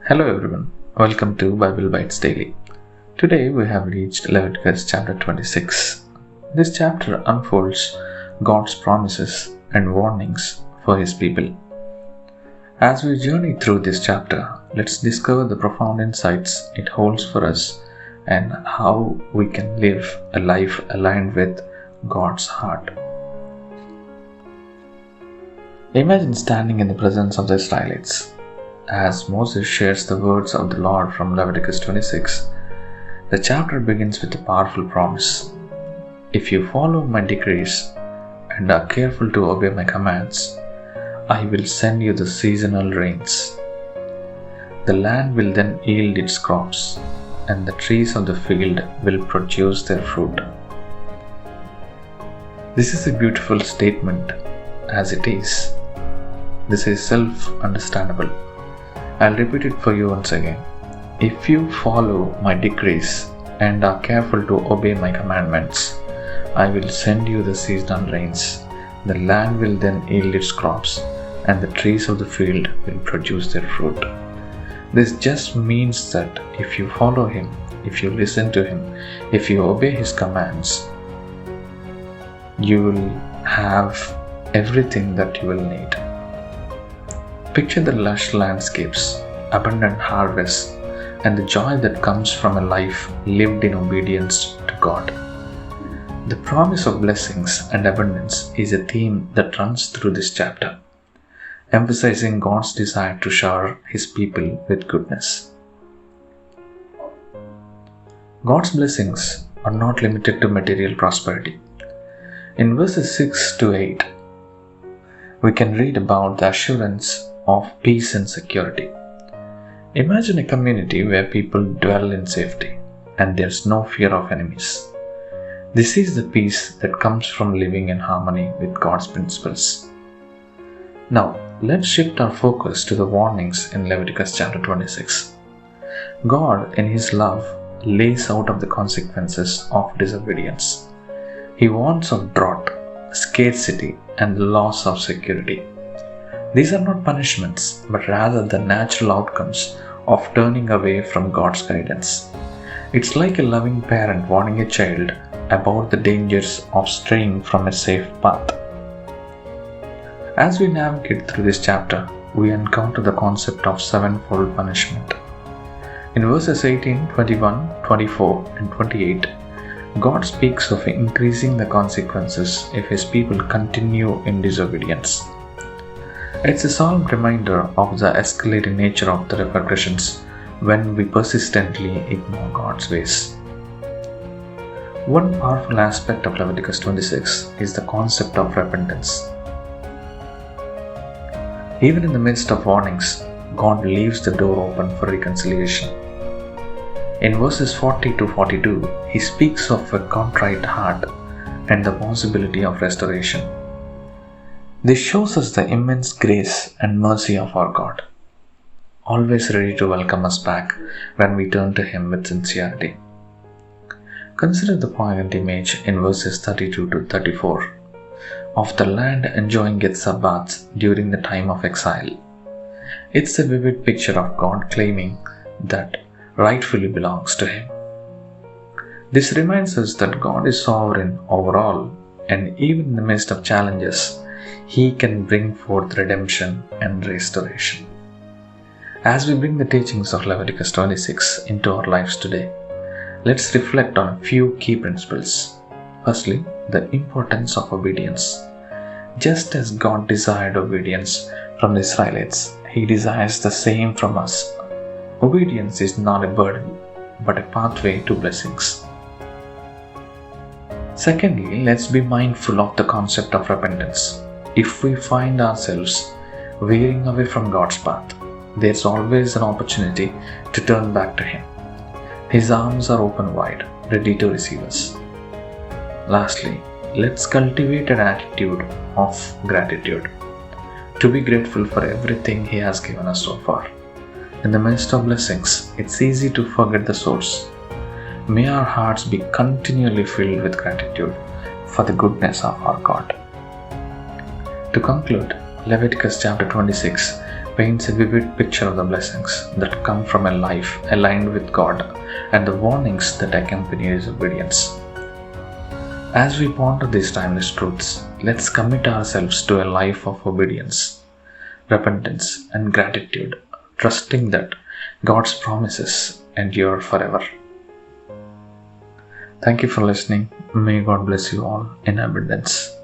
Hello everyone, welcome to Bible Bites Daily. Today we have reached Leviticus chapter 26. This chapter unfolds God's promises and warnings for His people. As we journey through this chapter, let's discover the profound insights it holds for us and how we can live a life aligned with God's heart. Imagine standing in the presence of the Israelites. As Moses shares the words of the Lord from Leviticus 26, the chapter begins with a powerful promise. If you follow my decrees and are careful to obey my commands, I will send you the seasonal rains. The land will then yield its crops, and the trees of the field will produce their fruit. This is a beautiful statement as it is. This is self-understandable. I'll repeat it for you once again. If you follow my decrees and are careful to obey my commandments, I will send you the seasonal rains. The land will then yield its crops, and the trees of the field will produce their fruit. This just means that if you follow Him, if you listen to Him, if you obey His commands, you will have everything that you will need. Picture the lush landscapes, abundant harvests, and the joy that comes from a life lived in obedience to God. The promise of blessings and abundance is a theme that runs through this chapter, emphasizing God's desire to shower His people with goodness. God's blessings are not limited to material prosperity. In verses 6 to 8, we can read about the assurance of peace and security. Imagine a community where people dwell in safety and there's no fear of enemies. This is the peace that comes from living in harmony with God's principles. Now, let's shift our focus to the warnings in Leviticus chapter 26. God, in His love, lays out of the consequences of disobedience. He warns of drought, scarcity, and the loss of security. These are not punishments, but rather the natural outcomes of turning away from God's guidance. It's like a loving parent warning a child about the dangers of straying from a safe path. As we navigate through this chapter, we encounter the concept of sevenfold punishment. In verses 18, 21, 24, and 28, God speaks of increasing the consequences if His people continue in disobedience. It's a solemn reminder of the escalating nature of the repercussions when we persistently ignore God's ways. One powerful aspect of Leviticus 26 is the concept of repentance. Even in the midst of warnings, God leaves the door open for reconciliation. In verses 40 to 42, He speaks of a contrite heart and the possibility of restoration. This shows us the immense grace and mercy of our God, always ready to welcome us back when we turn to Him with sincerity. Consider the poignant image in verses 32 to 34 of the land enjoying its Sabbaths during the time of exile. It's a vivid picture of God claiming that rightfully belongs to Him. This reminds us that God is sovereign over all, and even in the midst of challenges, He can bring forth redemption and restoration. As we bring the teachings of Leviticus 26 into our lives today, let's reflect on a few key principles. Firstly, the importance of obedience. Just as God desired obedience from the Israelites, He desires the same from us. Obedience is not a burden, but a pathway to blessings. Secondly, let's be mindful of the concept of repentance. If we find ourselves veering away from God's path, there's always an opportunity to turn back to Him. His arms are open wide, ready to receive us. Lastly, let's cultivate an attitude of gratitude. To be grateful for everything He has given us so far. In the midst of blessings, it's easy to forget the source. May our hearts be continually filled with gratitude for the goodness of our God. To conclude, Leviticus chapter 26 paints a vivid picture of the blessings that come from a life aligned with God and the warnings that accompany His obedience. As we ponder these timeless truths, let's commit ourselves to a life of obedience, repentance, and gratitude, trusting that God's promises endure forever. Thank you for listening. May God bless you all in abundance.